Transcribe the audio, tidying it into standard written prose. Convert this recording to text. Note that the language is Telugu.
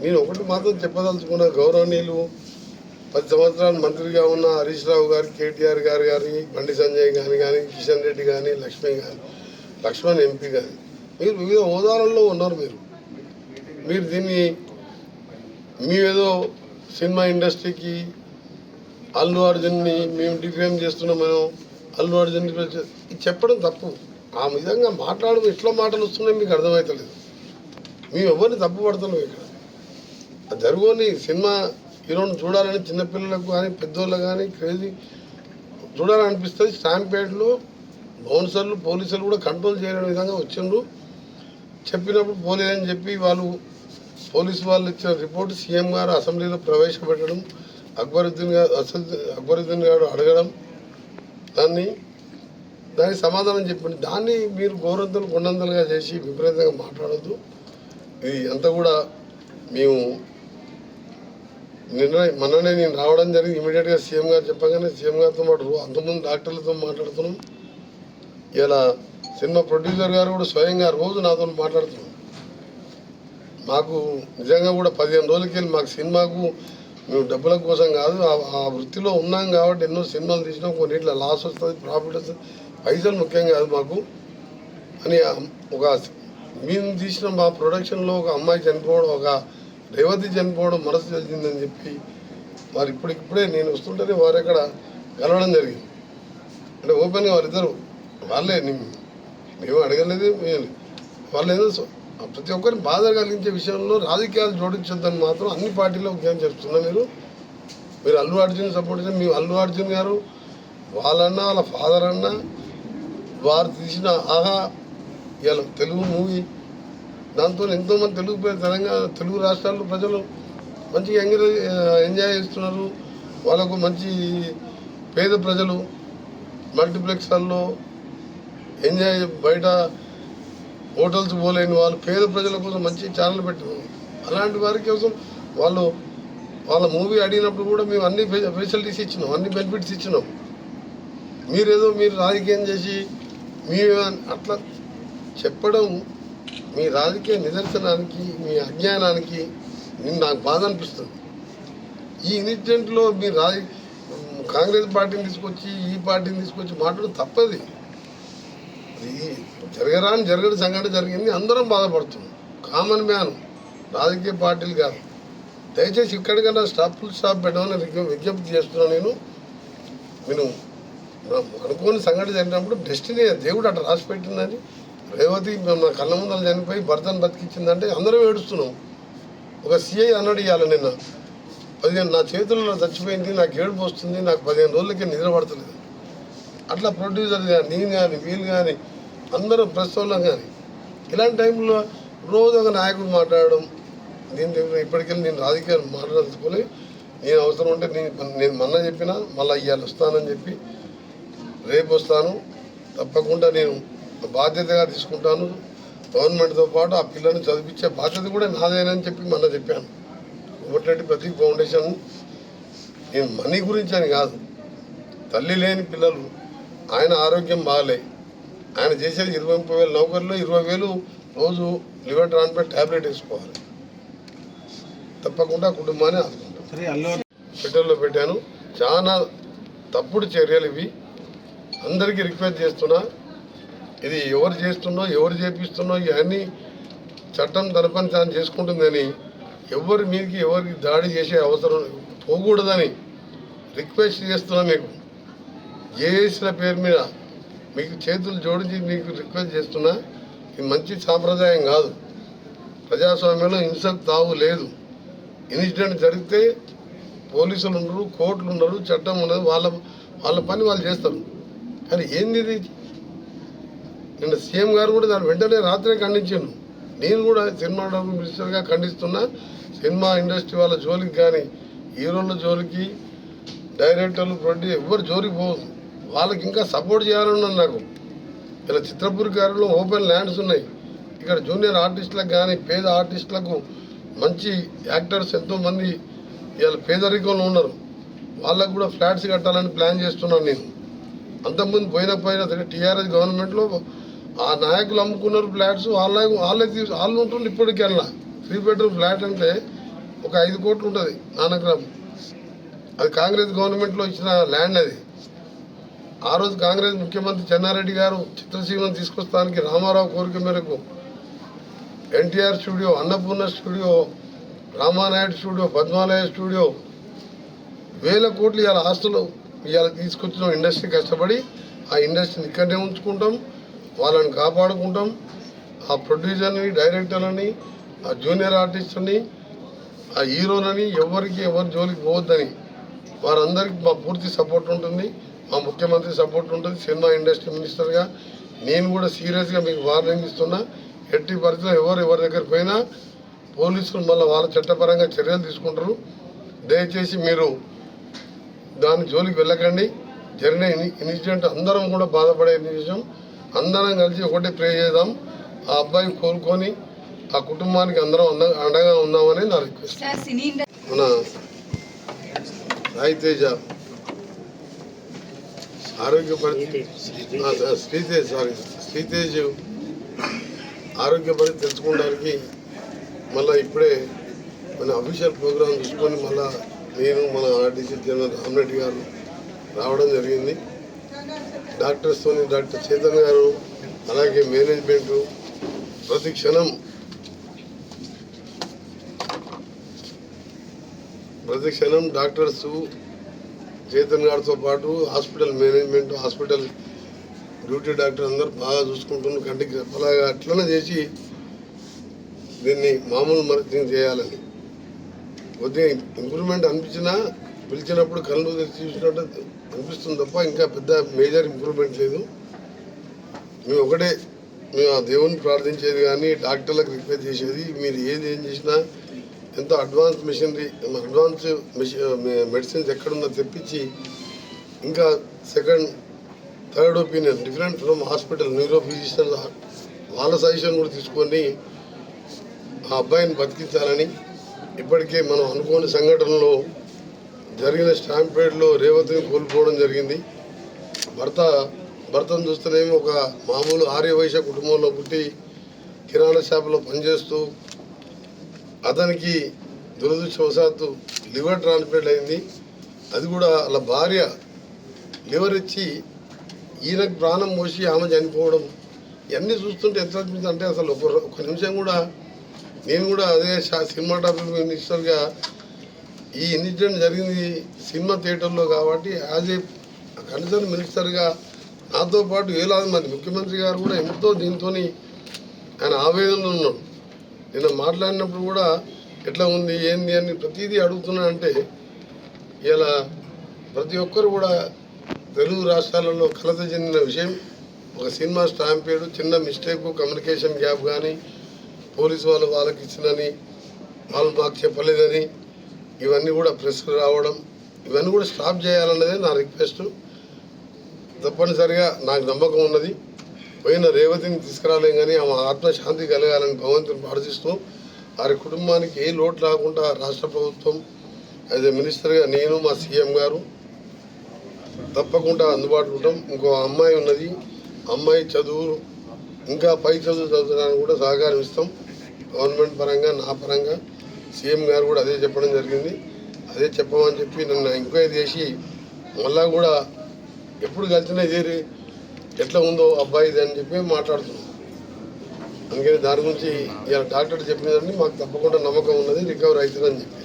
నేను ఒకటి మాత్రం చెప్పదలుచుకున్న గౌరవనీయులు 10 సంవత్సరాలు మంత్రిగా ఉన్న హరీష్ రావు గారు, కేటీఆర్ గారు కానీ, బండి సంజయ్ కానీ, కిషన్ రెడ్డి కానీ, లక్ష్మణ్ ఎంపీ కానీ, మీరు వివిధ హోదాలలో ఉన్నారు. మీరు దీన్ని మేమేదో సినిమా ఇండస్ట్రీకి అల్లు అర్జున్ని మేము డిఫేమ్ చేస్తున్నాం, మనం అల్లు అర్జున్ ఇది చెప్పడం తప్పు. ఆ విధంగా మాట్లాడడం ఎట్లా మాటలు వస్తున్నాయి మీకు అర్థమవుతలేదు. మేము ఎవరిని తప్పు పడుతున్నాం. ఇక్కడ జరుగుని సినిమా హీరోని చూడాలని చిన్నపిల్లలకు కానీ పెద్దోళ్ళకు కానీ క్రేజీ చూడాలనిపిస్తుంది. స్టాంపేడ్లో బౌన్సర్లు పోలీసులు కూడా కంట్రోల్ చేయలేని విధంగా వచ్చిండ్రు. చెప్పినప్పుడు పోలేదని చెప్పి పోలీసు వాళ్ళు ఇచ్చిన రిపోర్టు సీఎం గారు అసెంబ్లీలో ప్రవేశపెట్టడం, అక్బరుద్దీన్ గారు అడగడం, దానికి సమాధానం చెప్పండి. దాన్ని మీరు గోరంతలు కొండంతలుగా చేసి విపరీతంగా మాట్లాడద్దు. ఇది అంతా కూడా మేము మొన్ననే నేను రావడం జరిగింది. ఇమీడియట్గా సీఎం గారు చెప్పగానే సీఎం గారితో పాటు అంతమంది డాక్టర్లతో మాట్లాడుతున్నాం. ఇలా సినిమా ప్రొడ్యూసర్ గారు కూడా స్వయంగా రోజు నాతో మాట్లాడుతున్నాం. మాకు నిజంగా కూడా 15 రోజులకి వెళ్ళి మాకు సినిమాకు మేము డబ్బుల కోసం కాదు, ఆ వృత్తిలో ఉన్నాం కాబట్టి ఎన్నో సినిమాలు తీసినాం. కొన్నిట్లో లాస్ వస్తుంది, ప్రాఫిట్ వస్తుంది, పైసలు ముఖ్యం కాదు మాకు అని మేము తీసిన మా ప్రొడక్షన్లో ఒక అమ్మాయి చనిపోవడం, ఒక రేవతి చనిపోవడం మనసు జరిగిందని చెప్పి మరి ఇప్పుడే నేను వస్తుంటేనే వారు ఎక్కడ కలవడం జరిగింది. అంటే ఓపెన్గా వారిద్దరు వాళ్ళే మేము అడగలేదు, వాళ్ళు ఏదో ప్రతి ఒక్కరిని బాధ కలిగించే విషయంలో రాజకీయాలు జోడించొద్దని మాత్రం అన్ని పార్టీలో ఉద్యమం చేస్తున్నారు. మీరు అల్లు అర్జున్ సపోర్ట్ చేసిన మీ అల్లు అర్జున్ గారు వాళ్ళన్నా వాళ్ళ ఫాదర్ అన్నా వారు తీసిన ఆహా ఇవాళ తెలుగు మూవీ దాంతో ఎంతోమంది తెలుగు రాష్ట్రాల్లో ప్రజలు మంచిగా ఎంజాయ్ చేస్తున్నారు. వాళ్ళకు మంచి పేద ప్రజలు మల్టీప్లెక్స్లలో ఎంజాయ్ బయట హోటల్స్ పోలేని వాళ్ళు పేద ప్రజల కోసం మంచి ఛానల్ పెట్టినారు. అలాంటి వారి కోసం వాళ్ళ మూవీ అడిగినప్పుడు కూడా మేము అన్ని ఫెసిలిటీస్ ఇచ్చినాం, అన్ని బెనిఫిట్స్ ఇచ్చినాం. మీరు రాజకీయం చేసి అట్లా చెప్పడం మీ రాజకీయ నిదర్శనానికి, మీ అజ్ఞానానికి నాకు బాధ అనిపిస్తుంది. ఈ ఇన్సిడెంట్లో మీరు కాంగ్రెస్ పార్టీని తీసుకొచ్చి ఈ పార్టీని తీసుకొచ్చి మాట్లాడడం తప్పది. ఇది జరగని సంఘటన జరిగింది, అందరం బాధపడుతున్నాం. కామన్ మ్యాన్, రాజకీయ పార్టీలు కాదు. దయచేసి ఇక్కడికన్నా ఫుల్ స్టాప్ పెట్టమని విజ్ఞప్తి చేస్తున్నాను. నేను అనుకోని సంఘటన జరిగినప్పుడు డెస్టినీ దేవుడు అట్లా రాసి పెట్టిందని, రేవతి నా కళ్ళ ముందర చనిపోయి భర్తను బతికించిందంటే అందరం ఏడుస్తున్నాం. ఒక సిఐ అన్నాడు ఇవాళ నిన్న 15 నా చేతుల్లో చచ్చిపోయింది, నాకు ఏడుపు వస్తుంది, నాకు 15 రోజులకి నిద్ర పడతలేదు. అట్లా ప్రొడ్యూసర్ కానీ నేను కానీ వీళ్ళు కానీ అందరూ ప్రెస్ వాళ్ళం కానీ ఇలాంటి టైంలో రోజు ఒక నాయకుడు మాట్లాడడం, ఇప్పటికెళ్ళి నేను రాజకీయాలు మాట్లాడుకోలే. నేను అవసరం ఉంటే నేను మొన్న చెప్పినా మళ్ళీ ఇవాళ వస్తానని చెప్పి రేపు వస్తాను. తప్పకుండా నేను బాధ్యతగా తీసుకుంటాను. గవర్నమెంట్తో పాటు ఆ పిల్లల్ని చదివించే బాధ్యత కూడా నాదేనని చెప్పి మొన్న చెప్పాను. కోమటిరెడ్డి ప్రతీక్ ఫౌండేషన్ నేను మనీ గురించి అని కాదు, తల్లి లేని పిల్లలు, ఆయన ఆరోగ్యం బాగాలే, ఆయన చేసేది 20-30 వేలు నౌకర్లో 20,000 రోజు లివర్ ట్రాన్స్ప్లాంట్ ట్యాబ్లెట్ వేసుకోవాలి. తప్పకుండా కుటుంబాన్ని ఆదుకుంటాం. ట్విట్టర్లో పెట్టాను. చాలా తప్పుడు చర్యలు ఇవి. అందరికీ రిక్వెస్ట్ చేస్తున్నా, ఇది ఎవరు చేస్తున్నో ఎవరు చేపిస్తున్నో ఇవన్నీ చట్టం తన పని తాను చేసుకుంటుందని, ఎవరికి దాడి చేసే అవసరం పోకూడదని రిక్వెస్ట్ చేస్తున్నా. మీకు జేఏసీల పేరు మీద మీకు చేతులు జోడించి మీకు రిక్వెస్ట్ చేస్తున్నా. ఇది మంచి సాంప్రదాయం కాదు. ప్రజాస్వామ్యంలో హింసకు తావు లేదు. ఇన్సిడెంట్ జరిగితే పోలీసులు ఉండరు, కోర్టులు ఉండరు, చట్టం ఉండదు, వాళ్ళ పని వాళ్ళు చేస్తారు. కానీ ఏంది ఇది? నిన్న సీఎం గారు కూడా దాని వెంటనే రాత్రే ఖండించాను. నేను కూడా సినిమాటోగ్రఫీ మినిస్టర్గా ఖండిస్తున్నా. సినిమా ఇండస్ట్రీ వాళ్ళ జోలికి కానీ, హీరోల జోలికి, డైరెక్టర్లు, ప్రొడ్యూసర్ ఎవరు జోలికి పోదు. వాళ్ళకి ఇంకా సపోర్ట్ చేయాలన్నాను. నాకు ఇలా చిత్రపూర్ గారిలో ఓపెన్ ల్యాండ్స్ ఉన్నాయి. ఇక్కడ జూనియర్ ఆర్టిస్టులకు కానీ పేద ఆర్టిస్టులకు మంచి యాక్టర్స్ ఎంతోమంది ఇవాళ పేదరికంలో ఉన్నారు. వాళ్ళకు కూడా ఫ్లాట్స్ కట్టాలని ప్లాన్ చేస్తున్నాను నేను. అంతకుముందు పోయిన టీఆర్ఎస్ గవర్నమెంట్లో ఆ నాయకులు అమ్ముకున్నారు ఫ్లాట్స్, వాళ్ళు ఉంటుండ్రు. ఇప్పటికెళ్ళా 3 బెడ్రూమ్ ఫ్లాట్ అంటే ఒక 5 కోట్లు ఉంటుంది నానక్రామ్. అది కాంగ్రెస్ గవర్నమెంట్లో ఇచ్చిన ల్యాండ్ అది. ఆ రోజు కాంగ్రెస్ ముఖ్యమంత్రి చెన్నారెడ్డి గారు చిత్రసీమను తీసుకొస్తానికి రామారావు కోరిక మేరకు NTR studio, Annapurna studio, Ramanaidu studio, Padmalaya studio, వేల కోట్లు ఇవాళ ఆస్తులు ఇవాళ తీసుకొచ్చిన ఇండస్ట్రీ కష్టపడి ఆ ఇండస్ట్రీని ఇక్కడనే ఉంచుకుంటాం, వాళ్ళని కాపాడుకుంటాం. ఆ ప్రొడ్యూసర్ని, డైరెక్టర్లని, ఆ జూనియర్ ఆర్టిస్టుని, ఆ హీరోలని ఎవరి జోలికి పోవద్దని వారందరికీ మా పూర్తి సపోర్ట్ ఉంటుంది. మా ముఖ్యమంత్రి సపోర్ట్ ఉంటుంది. సినిమా ఇండస్ట్రీ మినిస్టర్గా నేను కూడా సీరియస్గా మీకు వార్నింగ్ ఇస్తున్నా. ఎట్టి పరిస్థితుల్లో ఎవరి దగ్గర పోయినా పోలీసులు మళ్ళీ వాళ్ళ చట్టపరంగా చర్యలు తీసుకుంటారు. దయచేసి మీరు దాని జోలికి వెళ్ళకండి. జరిగిన ఇన్సిడెంట్ అందరం కూడా బాధపడే విషయం. అందరం కలిసి ఒకటే ప్రే చేద్దాం. ఆ అబ్బాయి కోలుకొని ఆ కుటుంబానికి అందరం అండగా ఉన్నామని నా రిక్వెస్ట్. మన సాయి తేజ ఆరోగ్య పరిస్థితి శ్రీతేజ్ ఆరోగ్య పరిస్థితి తెలుసుకోవడానికి మళ్ళీ ఇప్పుడే మన అఫీషియల్ ప్రోగ్రామ్ చూసుకొని మళ్ళీ నేను మన ఆర్టీసీ జనరల్ రామరెడ్డి గారు రావడం జరిగింది. డాక్టర్స్తో డాక్టర్ చేతన్ గారు అలాగే మేనేజ్మెంటు ప్రతి క్షణం డాక్టర్సు చేతన్ గారితో పాటు hospital management, hospital duty doctor అందరూ బాగా చూసుకుంటున్నారు. కంటికి రెప్పలాగా అట్లనే చేసి దీన్ని మామూలు మరింత చేయాలని కొద్దిగా ఇంప్రూవ్మెంట్ అనిపించినా పిలిచినప్పుడు కళ్ళు చూసినట్టు అనిపిస్తుంది తప్ప ఇంకా పెద్ద మేజర్ ఇంప్రూవ్మెంట్ లేదు. మేము ఆ దేవుని ప్రార్థించేది కానీ డాక్టర్లకు రిక్వెస్ట్ చేసేది, మీరు ఏం చేసినా ఎంతో అడ్వాన్స్ మెడిసిన్స్ ఎక్కడున్నా తెప్పించి ఇంకా second third opinion different from hospital neuro physicians వాళ్ళ సజెషన్ కూడా తీసుకొని ఆ అబ్బాయిని బతికించాలని. ఇప్పటికే మనం అనుకోని సంఘటనలో జరిగిన స్టాంపేడ్లో రేవతిని కోల్పోవడం జరిగింది. భర్తను చూస్తేనేమో ఒక మామూలు ఆర్యవైశ్య కుటుంబంలో పుట్టి కిరాణా షాపులో పనిచేస్తూ అతనికి దురదృష్టవశాత్తు లివర్ ట్రాన్స్ప్లాంట్ అయింది. అది కూడా వాళ్ళ భార్య లివర్ ఇచ్చి ఈయనకు ప్రాణం పోసి ఆమె చనిపోవడం ఇవన్నీ చూస్తుంటే ఎంత అనిపిస్తుంది అంటే అసలు ఒక నిమిషం కూడా నేను కూడా అదే సినిమాటోగ్రఫీ మినిస్టర్గా ఈ ఇన్సిడెంట్ జరిగింది సినిమా థియేటర్లో కాబట్టి యాజ్ ఏ కన్సర్న్ మినిస్టర్గా నాతో పాటు వేలాది మంది ముఖ్యమంత్రి గారు కూడా ఎంతో దీంతో ఆయన ఆవేదనలో ఉన్నాడు. నిన్న మాట్లాడినప్పుడు కూడా ఎట్లా ఉంది ఏంది అని ప్రతిదీ అడుగుతున్నానంటే ఇలా ప్రతి ఒక్కరు కూడా తెలుగు రాష్ట్రాలలో కలత చెందిన విషయం. ఒక సినిమా స్టాంపేడు చిన్న మిస్టేక్ కమ్యూనికేషన్ గ్యాప్ కానీ పోలీసు వాళ్ళకి ఇచ్చినని వాళ్ళు మాకు చెప్పలేదని ఇవన్నీ కూడా ప్రెస్కు రావడం ఇవన్నీ కూడా స్టాప్ చేయాలన్నదే నా రిక్వెస్ట్. తప్పనిసరిగా నాకు నమ్మకం ఉన్నది. పోయిన రేవతిని తీసుకురాలేం కానీ ఆమె ఆత్మశాంతి కలగాలని భగవంతుని ప్రార్థిస్తూ వారి కుటుంబానికి ఏ లోటు రాకుండా రాష్ట్ర ప్రభుత్వం యాజ్ ఏ మినిస్టర్గా నేను మా సీఎం గారు తప్పకుండా అందుబాటులో ఉంటాం. ఇంకో అమ్మాయి ఉన్నది, అమ్మాయి చదువు ఇంకా పై చదువు చదువుతానికి కూడా సహకారం ఇస్తాం. గవర్నమెంట్ పరంగా నా పరంగా సీఎం గారు కూడా అదే చెప్పడం జరిగింది. అదే చెప్పమని చెప్పి నన్ను ఎంక్వైరీ చేసి మళ్ళా కూడా ఎప్పుడు కలిసినా చేరి ఎట్లా ఉందో అబ్బాయిది అని చెప్పి మాట్లాడుతున్నాం. అందుకని దాని గురించి ఇలా డాక్టర్ చెప్పినదండి మాకు తప్పకుండా నమ్మకం ఉన్నది రికవర్ అవుతుందని చెప్పి